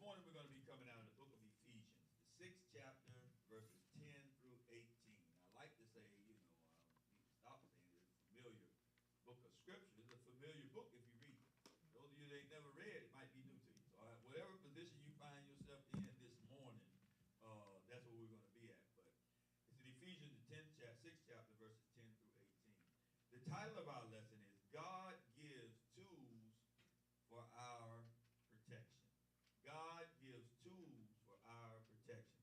morning we're going to be coming out of the book of Ephesians, the 6th chapter, verses 10 through 18. I like to say, you stop saying it's a familiar book of scripture. It's a familiar book if you read it. Those of you that ain't never read it might be new to you. So whatever position you find yourself in this morning, that's where we're going to be at. But it's in Ephesians, the 6th chapter, verses 10 through 18. The title of our lesson is God Gives Tools for Our Protection. God gives tools for our protection.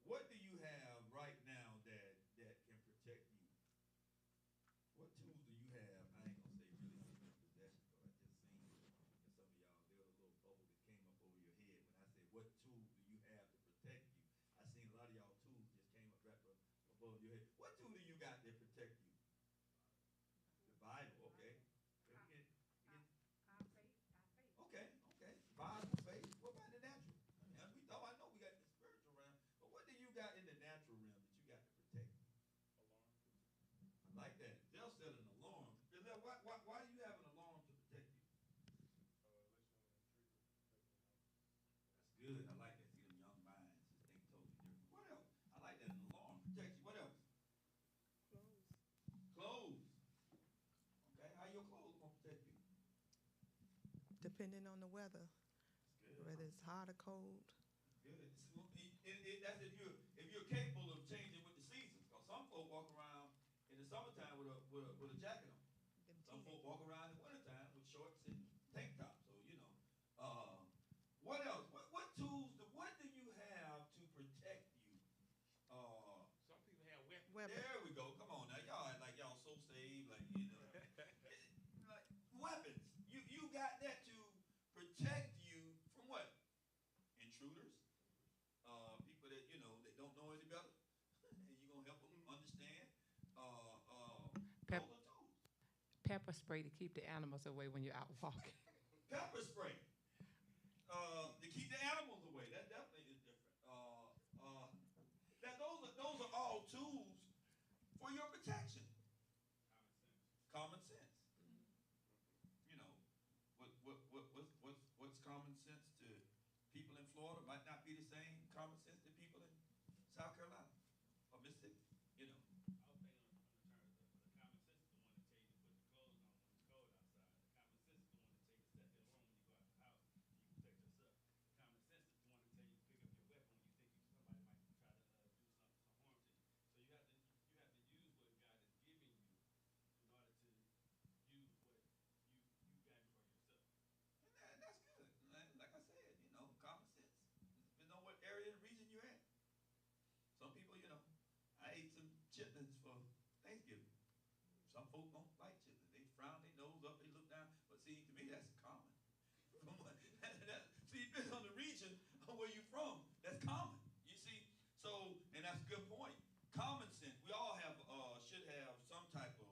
What do you have right now that can protect you? What tools do you have? I ain't gonna say really in your possession, but I just seen in some of y'all there was a little bubble that came up over your head when I said, what tools do you have to protect you? I seen a lot of y'all tools just came up right above your head. What tool do you got that protect you? The Bible, okay. Our faith. Okay. Bible, faith. What about the natural? I know we got the spiritual realm, but what do you got in the natural realm that you got to protect? Alarm. I like that. They'll set an alarm. Why do you have an alarm to protect you? That's good. I like that. See them young minds just think totally different. What else? I like that. An alarm protects you. What else? Clothes. Okay. How your clothes gonna protect you? Depending on the weather, Good. whether it's hot or cold. Good. That's if you're capable of changing with the seasons. Because some folk walk around in the summertime with a jacket on. Some folk walk around in the wintertime with shorts and tank tops. So what else? What tools? What do you have to protect you? Some people have weapons. There we go. Come on now, y'all act like y'all so saved, like like weapons. You got that to protect you from what? Intruders, people that that don't know any better, and you gonna help them understand. Those are tools. Pepper spray to keep the animals away when you're out walking. Pepper spray to keep the animals away. That definitely is different. Those are all tools for your protection. Common sense. What's common sense to people in Florida might not be the same common sense to people in South Carolina or Mississippi. I was thinking on the terms of the common sense is the one that tell you to put the clothes on when it's cold outside. The common sense is the one that tell you to set the alarm when you go out the house and you protect yourself. The common sense is the one that tell you to pick up your weapon when you think somebody might try to do some harm to you. So you have to use what God is giving you in order to use what you got for yourself. And that's good. Like I said, common sense. You know what area and region you're at. Some people, I ate some chitlins for Thanksgiving. Some folk don't like chitlins. They frown their nose up, they look down. But see, to me, that's common. See, depends on the region of where you're from. That's common. You see? So, and that's a good point. Common sense. We all should have some type of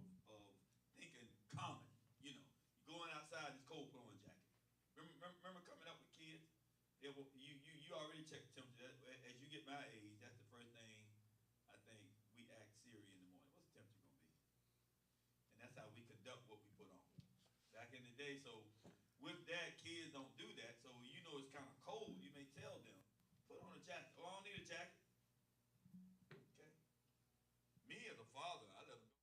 thinking common. You're going outside, it's cold, put on a jacket. Remember coming up with kids? You already checked the temperature. As you get my age, that's the first thing I think we ask Siri in the morning. What's the temperature going to be? And that's how we conduct what we put on. Back in the day, so with that, kids don't do that. So it's kind of cold. You may tell them, put on a jacket. Oh, I don't need a jacket. Okay. Me as a father, I let them go.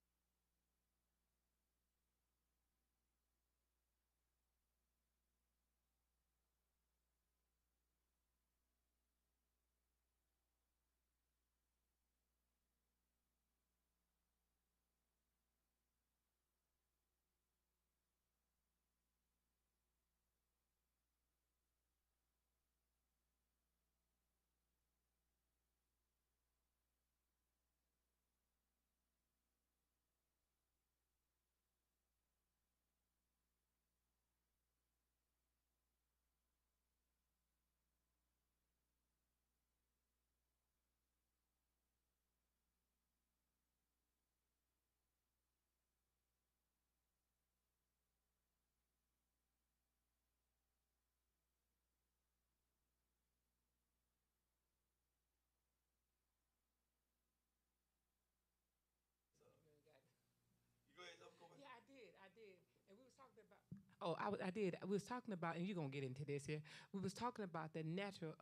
talking about. Oh, I did. We was talking about, and you're gonna get into this here. We was talking about the natural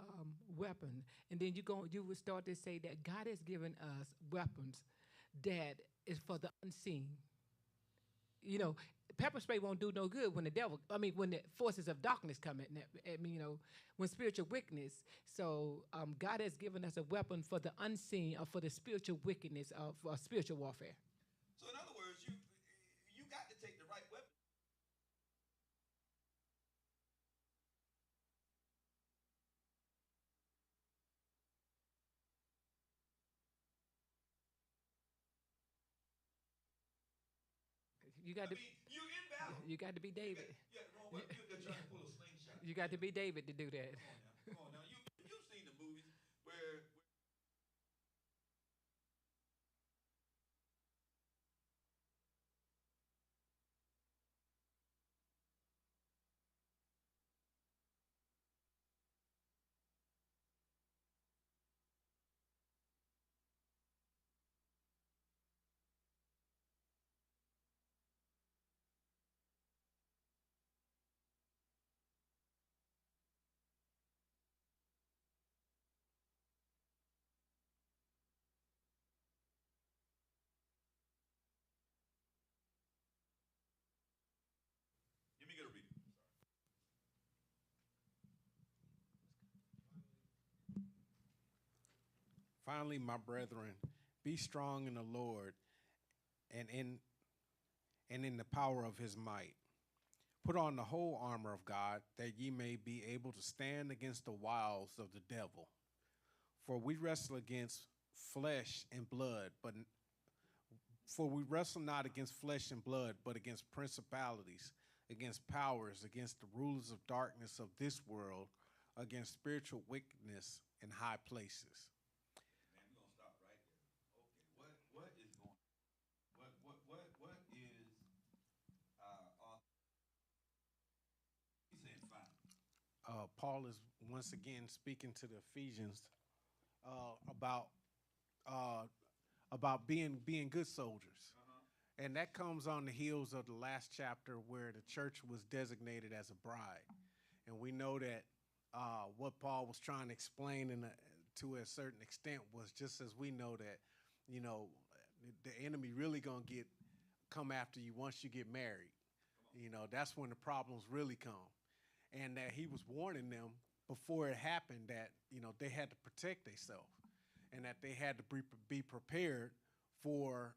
weapon, and then you would start to say that God has given us weapons that is for the unseen. You know, pepper spray won't do no good when when the forces of darkness come at me, when spiritual wickedness. So God has given us a weapon for the unseen or for the spiritual wickedness of spiritual warfare. So in other words, you got to take the right weapon. You got to. You're in battle. You got to be David. You're trying to pull a slingshot. You got to be David to do that. Come on now. You've seen the movies where let me get a reading. Finally, my brethren, be strong in the Lord and in the power of his might. Put on the whole armor of God, that ye may be able to stand against the wiles of the devil. For we wrestle against flesh and blood, for we wrestle not against flesh and blood, but against principalities, against powers, against the rulers of darkness of this world, against spiritual wickedness in high places. Man, we're gonna stop right there. Okay, what is going? What is he's saying fine. Paul is once again speaking to the Ephesians about being good soldiers. And that comes on the heels of the last chapter where the church was designated as a bride. And we know that what Paul was trying to explain to a certain extent was just as we know that, the enemy really going to come after you once you get married. That's when the problems really come. And that he was warning them before it happened that, they had to protect themselves and that they had to be prepared for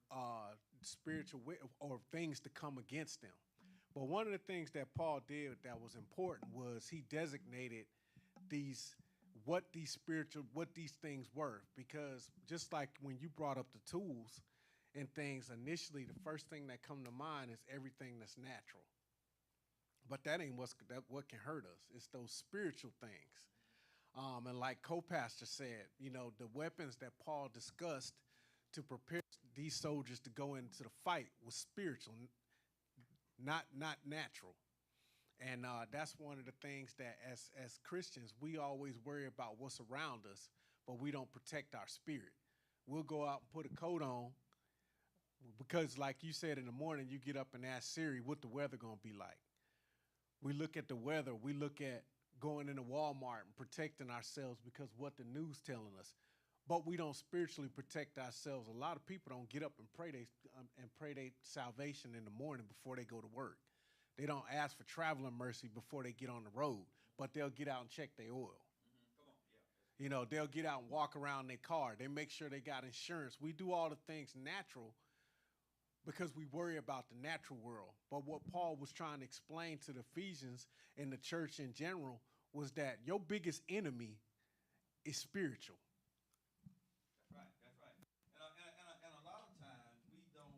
spiritual or things to come against them. But one of the things that Paul did that was important was he designated what these things were, because just like when you brought up the tools and things, initially the first thing that come to mind is everything that's natural. But that ain't what can hurt us. It's those spiritual things. And like co-pastor said, the weapons that Paul discussed to prepare these soldiers to go into the fight was spiritual, not natural. And that's one of the things that as Christians, we always worry about what's around us, but we don't protect our spirit. We'll go out and put a coat on because, like you said, in the morning, you get up and ask Siri what the weather going to be like. We look at the weather. We look at going into Walmart and protecting ourselves because what the news telling us. But we don't spiritually protect ourselves. A lot of people don't get up and pray their salvation in the morning before they go to work. They don't ask for traveling mercy before they get on the road, but they'll get out and check their oil. Come on, yeah. They'll get out and walk around their car. They make sure they got insurance. We do all the things natural because we worry about the natural world. But what Paul was trying to explain to the Ephesians and the church in general was that your biggest enemy is spiritual. That's right. And a lot of times we don't.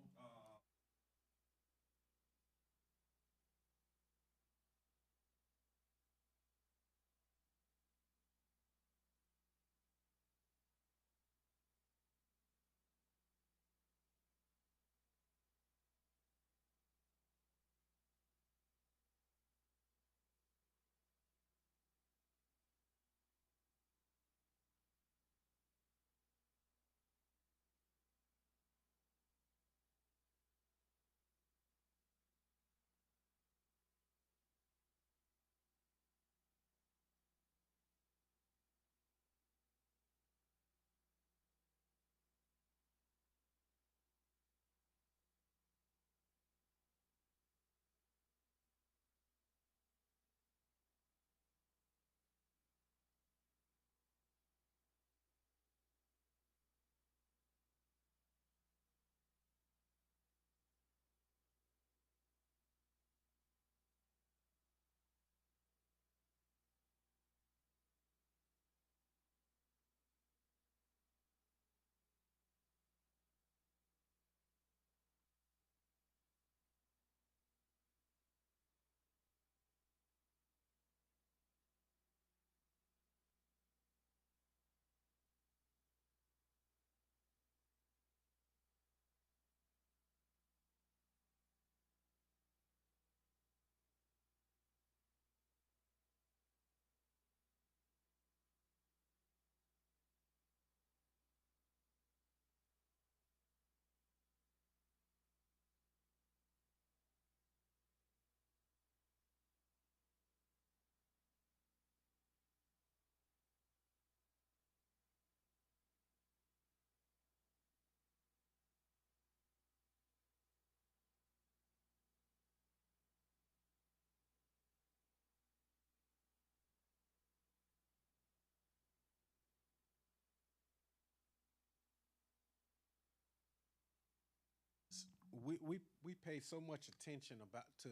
we pay so much attention to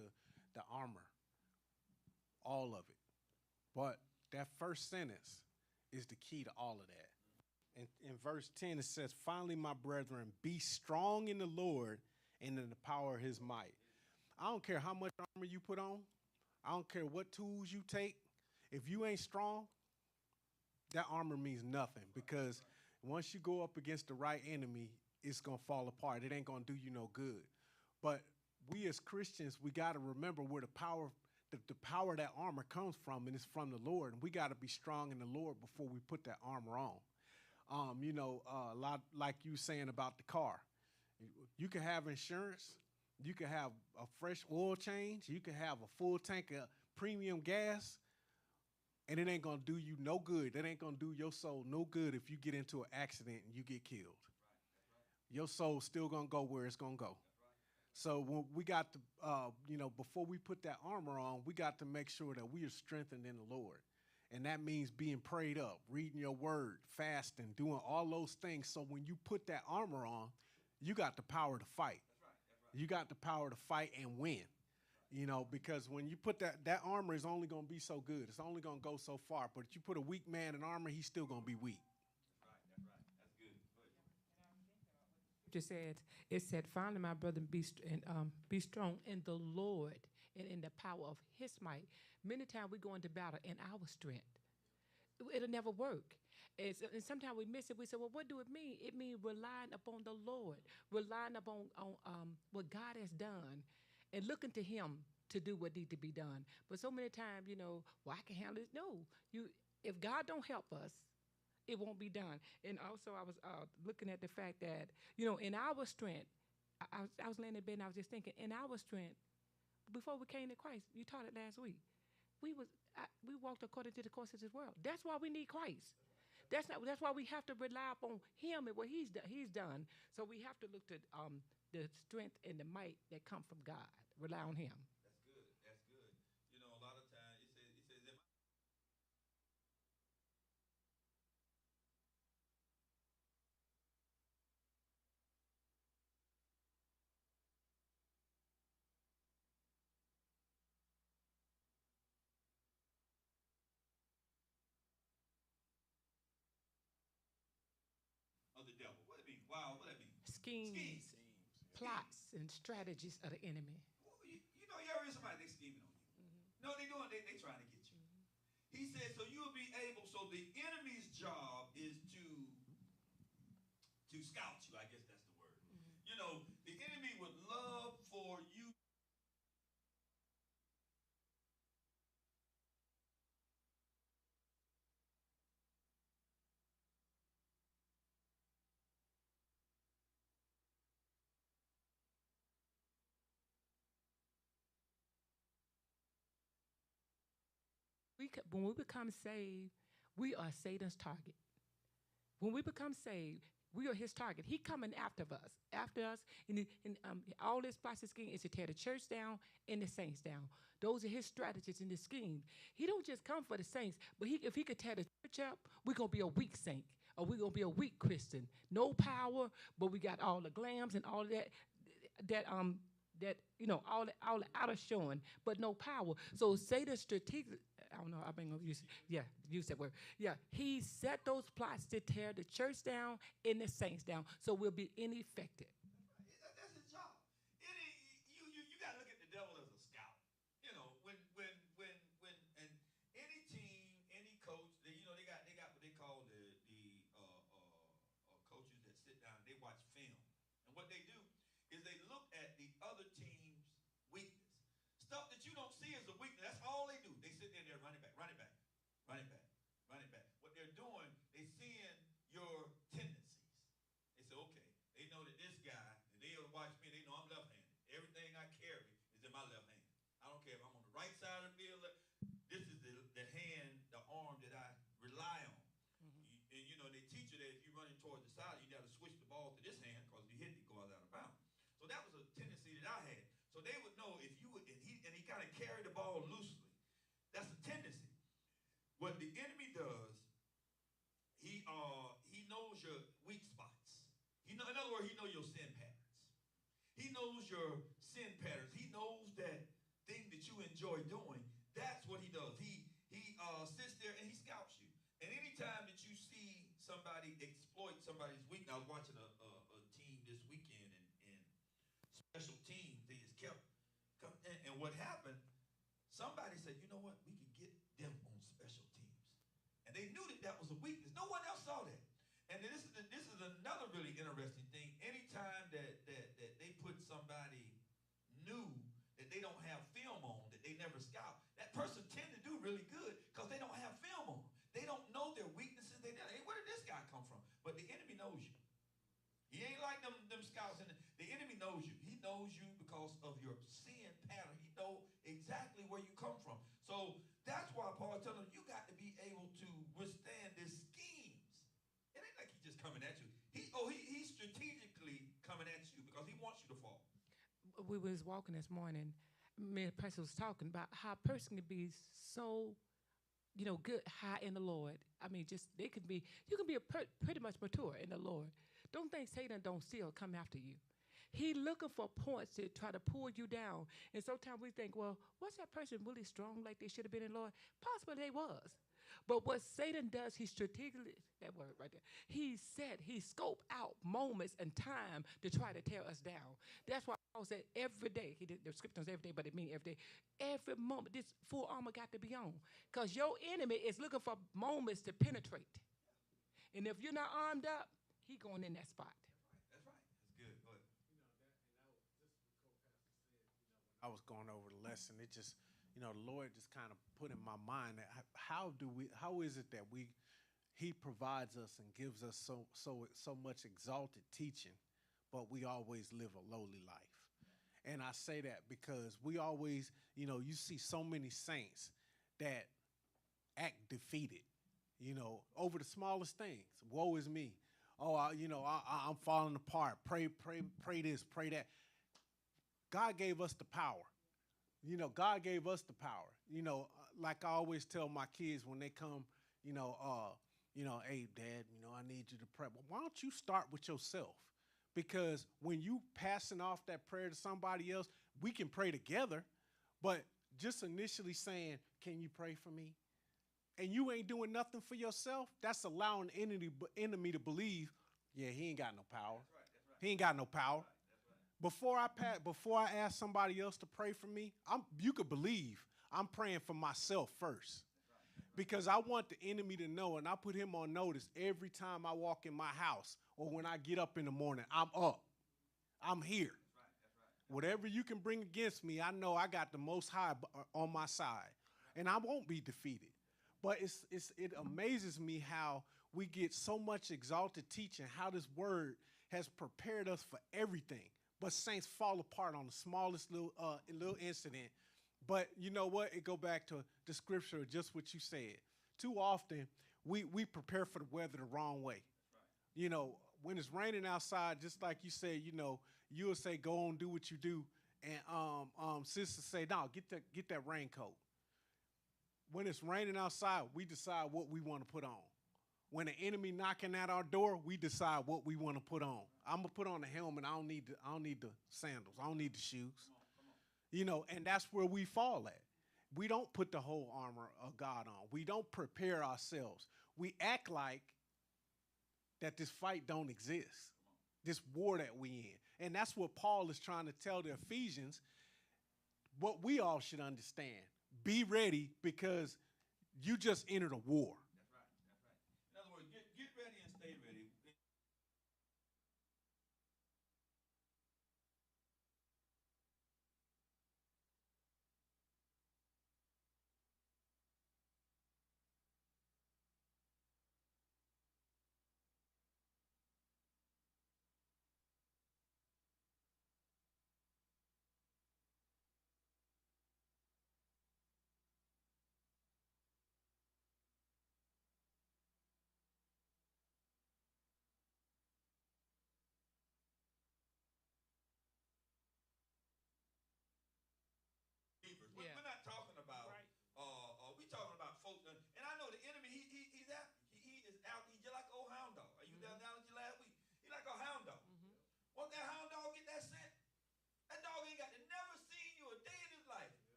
the armor, all of it. But that first sentence is the key to all of that. And in verse 10, it says, finally, my brethren, be strong in the Lord and in the power of his might. I don't care how much armor you put on. I don't care what tools you take. If you ain't strong, that armor means nothing, because once you go up against the right enemy, it's going to fall apart. It ain't going to do you no good. But we as Christians, we got to remember where the power of that armor comes from, and it's from the Lord. And we got to be strong in the Lord before we put that armor on. A lot like you saying about the car. You can have insurance. You can have a fresh oil change. You can have a full tank of premium gas, and it ain't going to do you no good. That ain't going to do your soul no good if you get into an accident and you get killed. Your soul's still going to go where it's going to go. So when we got to, before we put that armor on, we got to make sure that we are strengthened in the Lord. And that means being prayed up, reading your word, fasting, doing all those things. So when you put that armor on, you got the power to fight. You got the power to fight and win, because when you put that armor is only going to be so good. It's only going to go so far. But if you put a weak man in armor, he's still going to be weak. That's right. That's good. Go ahead. Just said, it said, finally, my brother, be strong in the Lord and in the power of his might. Many times we go into battle in our strength. It'll never work. And sometimes we miss it. We say, well, what do it mean? It means relying upon the Lord, relying upon what God has done, and looking to him to do what needs to be done. But so many times, well, I can handle it. No, if God don't help us, it won't be done. And also, I was looking at the fact that, in our strength, I was laying in bed and I was just thinking, in our strength, before we came to Christ, you taught it last week, we walked according to the course of this world. That's why we need Christ. That's why we have to rely upon him and what he's done. So we have to look to the strength and the might that come from God. Rely on him. That's good. That's good. A lot of times it says in of the devil. What it mean? Wow, what that mean? Schemes, plots, and strategies of the enemy. Well, you ever hear somebody, they scheming on you. No, they doing, they trying to get you. He said, so you'll be able, so the enemy's job is to scout you, I guess that's the word. The enemy would love for you. When we become saved, we are Satan's target. When we become saved, we are his target. He coming after us, and all this process scheme is to tear the church down and the saints down. Those are his strategies in this scheme. He don't just come for the saints, but if he could tear the church up, we're gonna be a weak saint, or we're gonna be a weak Christian. No power, but we got all the glams and all all the outer showing, but no power. So Satan's strategic. I don't know. I've been gonna use that word. Yeah, he set those plots to tear the church down and the saints down, so we'll be ineffective. That's his job. You got to look at the devil as a scout. When and any team, any coach, they got what they call the coaches that sit down and they watch film, and what they do is they look at the other team's weakness, stuff that you don't see as a weakness. That's all they do. They sit there, run it back, run it back, run it back, run it back. What they're doing, they seeing your tendencies. They say, okay, they know that this guy, and they watch me, they know I'm left-handed. Everything I carry is in my left hand. I don't care if I'm on the right side of the field. This is the hand, the arm that I rely on. And they teach you that if you're running towards the side, you got to switch the ball to this hand, because if you hit it, it goes out of bounds. So that was a tendency that I had. So they would know if you would, and he kind of carried the ball loosely. That's a tendency. What the enemy does, he knows your weak spots. In other words, he knows your sin patterns. He knows knows your sin patterns. He knows that thing that you enjoy doing. That's what he does. He sits there and he scouts you. And anytime that you see somebody exploit somebody's weakness, I was watching a team this weekend, and special teams, they just kept coming. And what happened, somebody said, you know what, we can get them on special teams. And they knew that that was a weakness. No one else saw that. And this is another really interesting thing. Anytime that they put somebody new that they don't have film on, that they never scout, that person tend to do really good because they don't have film on. They don't know their weaknesses. They don't, hey, where did this guy come from? But the enemy knows you. He ain't like them scouts. The enemy knows you. He knows you because of your sin pattern. He knows exactly where you come from. So that's why Paul is telling them, you got to be able to withstand his schemes. It ain't like he's just coming at you. He's strategically coming at you because he wants you to fall. We was walking this morning. Me and the person was talking about how a person can be so, good, high in the Lord. I mean, you can be pretty much mature in the Lord. Don't think Satan don't still come after you. He looking for points to try to pull you down. And sometimes we think, well, was that person really strong like they should have been in the Lord? Possibly they was. But what Satan does, he strategically, that word right there, he scoped out moments and time to try to tear us down. That's why Paul said every day, he did the scriptures every day, but it means every day. Every moment, this full armor got to be on. Because your enemy is looking for moments to penetrate. And if you're not armed up, he going in that spot. That's right. That's good. Go ahead. I was going over the lesson. It just, the Lord just kind of put in my mind that how is it that he provides us and gives us so much exalted teaching, but we always live a lowly life. And I say that because we always, you see so many saints that act defeated, over the smallest things. Woe is me. Oh, I'm falling apart. Pray this, pray that. God gave us the power. God gave us the power. Like I always tell my kids when they come, hey, Dad, I need you to pray. Well, why don't you start with yourself? Because when you passing off that prayer to somebody else, we can pray together. But just initially saying, can you pray for me? And you ain't doing nothing for yourself, that's allowing the enemy to believe, yeah, he ain't got no power. That's right. He ain't got no power. That's right. Before I ask somebody else to pray for me, you could believe I'm praying for myself first. Because I want the enemy to know, and I put him on notice every time I walk in my house or when I get up in the morning, I'm up. I'm here. That's right. Whatever you can bring against me, I know I got the Most High on my side, and I won't be defeated. But it amazes me how we get so much exalted teaching, how this word has prepared us for everything. But saints fall apart on the smallest little incident. But you know what? It go back to the scripture, just what you said. Too often, we prepare for the weather the wrong way. That's right. When it's raining outside, just like you said, you'll say, go on, do what you do. And sisters say, no, get that raincoat. When it's raining outside, we decide what we want to put on. When the enemy knocking at our door, we decide what we want to put on. I'm gonna put on the helmet. I don't need the sandals. I don't need the shoes. Come on. And that's where we fall at. We don't put the whole armor of God on. We don't prepare ourselves. We act like that this fight don't exist, this war that we in. And that's what Paul is trying to tell the Ephesians, what we all should understand. Be ready because you just entered a war.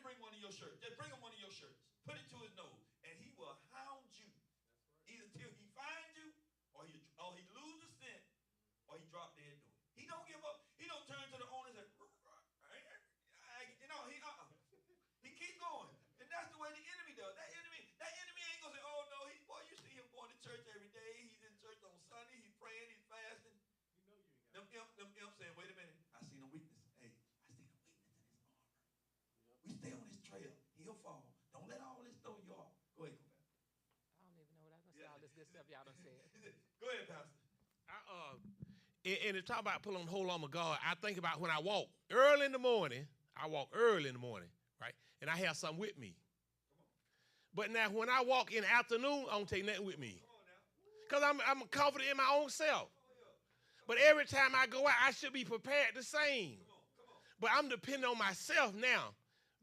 bring one of your shirts. Just bring him one of your shirts. Put it to his nose, and he will hound you either till he finds you, or he loses scent, or he drop dead doing it. He don't give up. He don't turn to the owner and say, he keep going, and that's the way the enemy does. That enemy ain't gonna say, oh no, boy, you see him going to church every day. He's in church on Sunday. He's praying. He's fasting. Them imps saying, wait a minute, I seen a weakness. Hey, I seen a weakness in his armor. We stay on his trail. He'll fall. Don't let all this throw you off. Go ahead, Pastor. I don't even know what I was gonna say. All this good stuff y'all done said. Go ahead, Pastor. And to talk about put on the whole armor of God, I think about when I walk early in the morning. I walk early in the morning, right? And I have something with me. But now when I walk in the afternoon, I don't take nothing with me. Because I'm confident in my own self. But every time I go out, I should be prepared the same. But I'm depending on myself now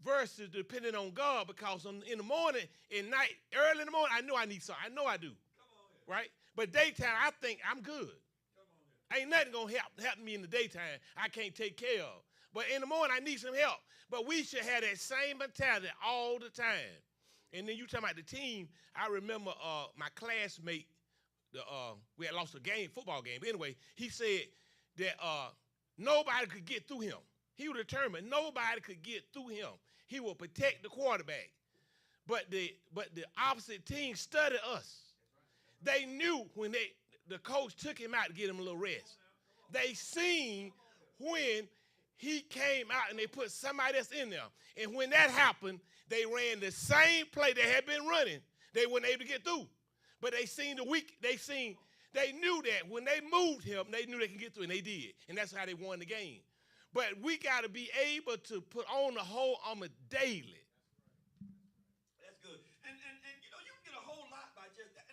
versus depending on God, because in the morning, at night, early in the morning, I know I need something. I know I do. Right? But daytime, I think I'm good. Ain't nothing going to happen to me in the daytime I can't take care of. But in the morning, I need some help. But we should have that same mentality all the time. And then you talking about the team, I remember my classmate, we had lost a football game. But anyway, he said that nobody could get through him. He was determined nobody could get through him. He will protect the quarterback. But the opposite team studied us. They knew when the coach took him out to get him a little rest. They seen when he came out and they put somebody else in there. And when that happened, they ran the same play they had been running. They weren't able to get through. But they knew that when they moved him, they knew they could get through, and they did. And that's how they won the game. But we got to be able to put on the whole armor daily. That's good. And you know, you can get a whole lot by just that.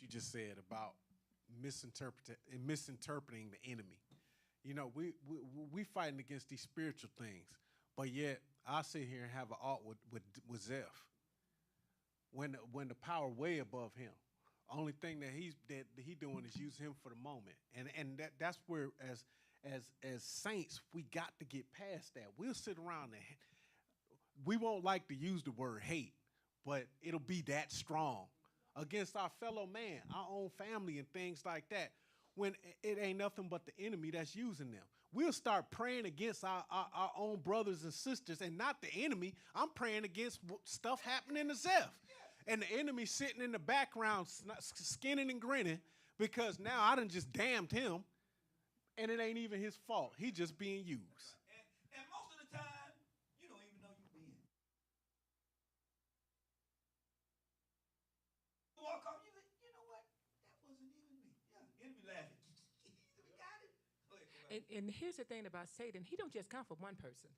you just said about misinterpreting the enemy. You know, we fighting against these spiritual things, but yet I sit here and have an alt with Zeph when the power way above him. Only thing that he doing is use him for the moment, and that's where as saints we got to get past that. We'll sit around and we won't like to use the word hate, but it'll be that strong against our fellow man, our own family, and things like that. When it ain't nothing but the enemy that's using them. We'll start praying against our own brothers and sisters, and not the enemy. I'm praying against stuff happening to Zeph. And the enemy sitting in the background, skinning and grinning, because now I done just damned him, and it ain't even his fault. He just being used. And most of the time, you don't even know you're being. Walk off, you know what? That wasn't even me. Yeah, enemy laughing. We got it. Go ahead, go back. And here's the thing about Satan. He don't just come for one person.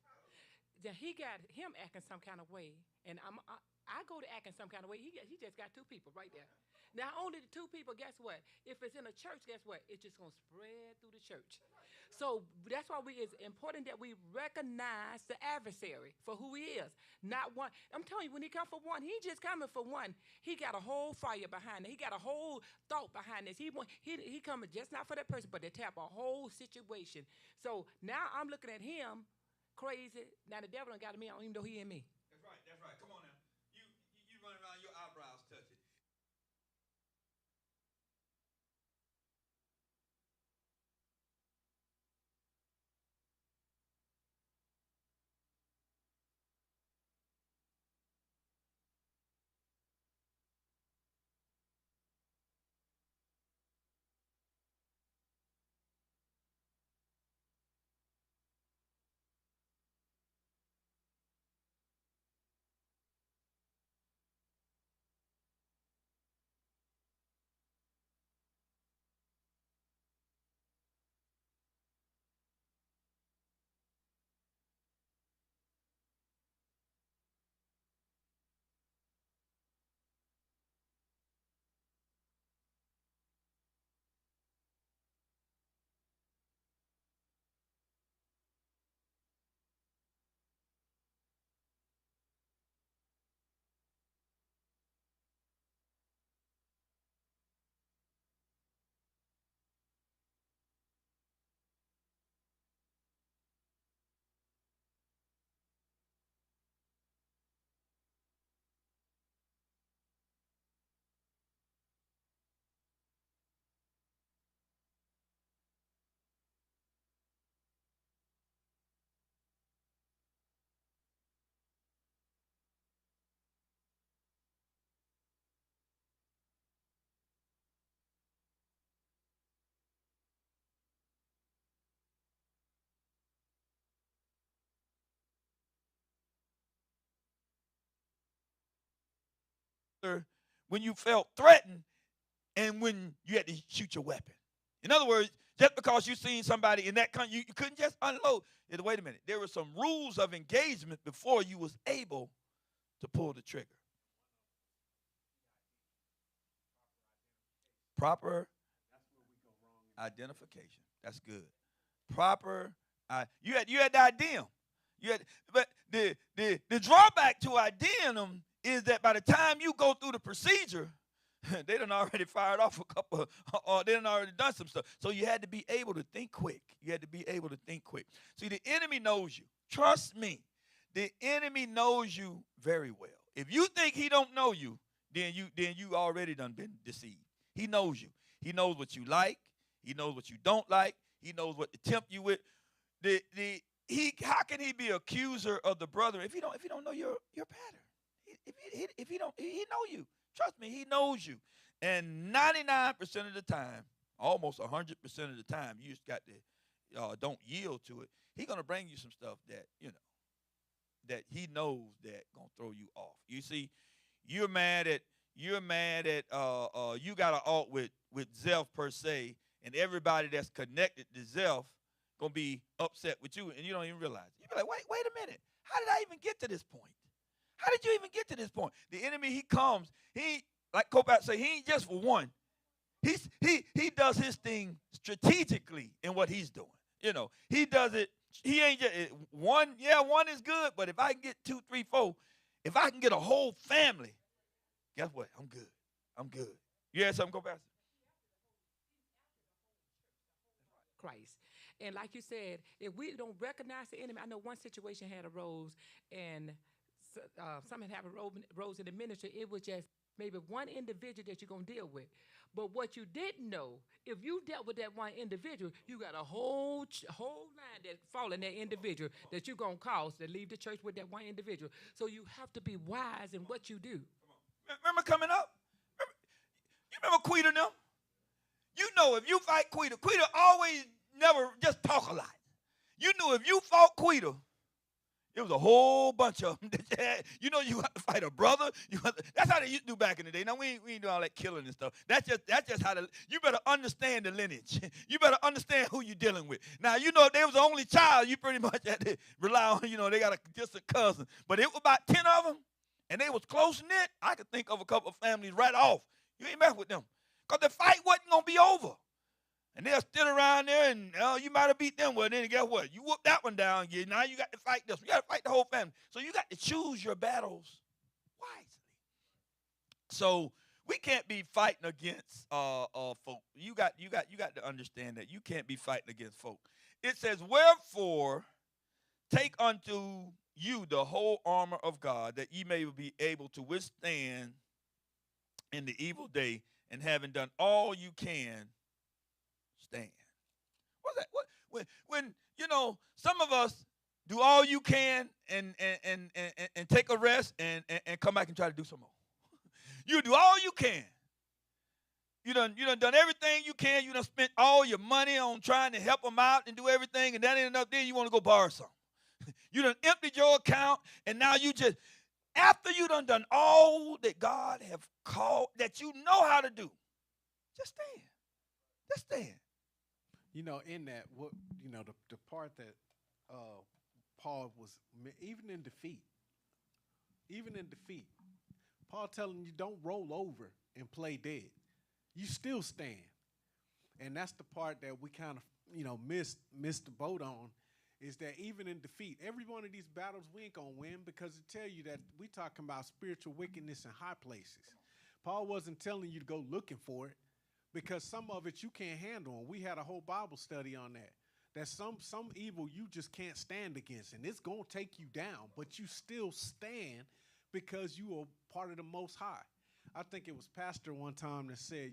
Then he got him acting some kind of way, and I go to acting some kind of way. He just got two people right there. Now, only the two people, guess what? If it's in a church, guess what? It's just going to spread through the church. So that's why it's important that we recognize the adversary for who he is. Not one. I'm telling you, when he come for one, he just coming for one. He got a whole fire behind it. He got a whole thought behind this. He coming just not for that person, but to tap a whole situation. So now I'm looking at him crazy. Now the devil done got me. I don't even know he in me. That's right. That's right. Come on now. You running around, your eyebrows touching. When you felt threatened and when you had to shoot your weapon. In other words, just because you seen somebody in that country, you couldn't just unload. Wait a minute. There were some rules of engagement before you was able to pull the trigger. Proper identification. That's good. Proper. You had the IDEM. But the drawback to IDEM is that by the time you go through the procedure, they done already fired off a couple, or they done already done some stuff. So you had to be able to think quick. You had to be able to think quick. See, the enemy knows you. Trust me. The enemy knows you very well. If you think he don't know you, then you already done been deceived. He knows you. He knows what you like. He knows what you don't like. He knows what to tempt you with. How can he be accuser of the brother if he don't know your pattern? If he know you. Trust me, he knows you. And 99% of the time, almost 100% of the time, you just got to don't yield to it. He's gonna bring you some stuff that that he knows that gonna throw you off. You see, you're mad at you got an alt with Zeph per se, and everybody that's connected to Zeph gonna be upset with you, and you don't even realize it. You be like, wait a minute, how did I even get to this point? How did you even get to this point? The enemy, he comes, like Copac say, he ain't just for one. He does his thing strategically in what he's doing. You know, he does it. He ain't just one. Yeah, one is good, but if I can get 2, 3, 4, if I can get a whole family, guess what? I'm good. I'm good. You had something, go Pastor? Christ. And like you said, if we don't recognize the enemy, I know one situation had arose, and something happened rose in the ministry. It was just maybe one individual that you're going to deal with. But what you didn't know, if you dealt with that one individual, you got a whole line that fall in that individual that you're going to cause to leave the church with that one individual. So you have to be wise in what you do. Remember coming up? You remember Quita now? You know if you fight Quita always never just talk a lot. You knew if you fought Quita, it was a whole bunch of them. You know you have to fight a brother. That's how they used to do back in the day. Now, we ain't doing all that killing and stuff. That's just how you better understand the lineage. You better understand who you're dealing with. Now, you know if they was the only child, you pretty much had to rely on, you know, they got a distant cousin. But it was about 10 of them, and they was close-knit. I could think of a couple of families right off. You ain't mess with them. Because the fight wasn't going to be over. And they'll still around there, and you might have beat them. Well, then guess what? You whoop that one down. Now you got to fight this. You got to fight the whole family. So you got to choose your battles wisely. So we can't be fighting against folk. You got to understand that you can't be fighting against folk. It says, wherefore take unto you the whole armor of God, that ye may be able to withstand in the evil day, and having done all you can, stand. What's that? When you know, some of us do all you can and take a rest and come back and try to do some more. You do all you can. You done everything you can. You done spent all your money on trying to help them out and do everything, and that ain't enough. Then you want to go borrow some. You done emptied your account, and now you just, after you done all that God have called, that you know how to do, just stand. Just stand. You know, in that, what you know, the part that Paul was, even in defeat, Paul telling you don't roll over and play dead. You still stand. And that's the part that we kind of, you know, missed the boat on, is that even in defeat, every one of these battles we ain't gonna win, because it tell you that we talking about spiritual wickedness in high places. Paul wasn't telling you to go looking for it, because some of it you can't handle. And we had a whole Bible study on that. That some evil you just can't stand against, and it's gonna take you down, but you still stand because you are part of the Most High. I think it was Pastor one time that said,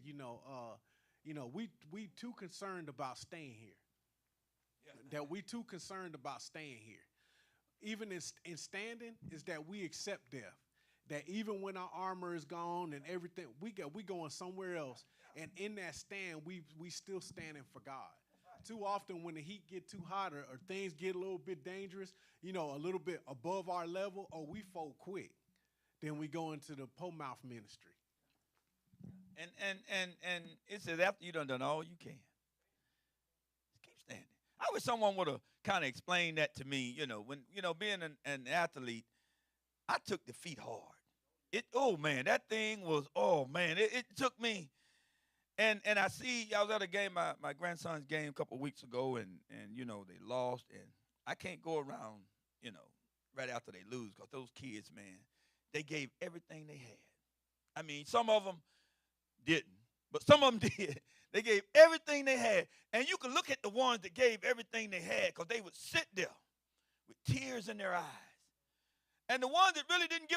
we too concerned about staying here. Yeah. That we too concerned about staying here. Even in standing, is that we accept death. That even when our armor is gone and everything, we going somewhere else. And in that stand, we still standing for God. Too often when the heat get too hot or things get a little bit dangerous, you know, a little bit above our level, or we fold quick. Then we go into the po-mouth ministry. And it says after you done all you can, keep standing. I wish someone would have kind of explained that to me. You know, when being an athlete, I took defeat hard. That thing was, it took me. And I was at a game, my grandson's game a couple of weeks ago, and you know, they lost, and I can't go around, you know, right after they lose, because those kids, man, they gave everything they had. I mean, some of them didn't, but some of them did. They gave everything they had, and you can look at the ones that gave everything they had, because they would sit there with tears in their eyes. And the ones that really didn't give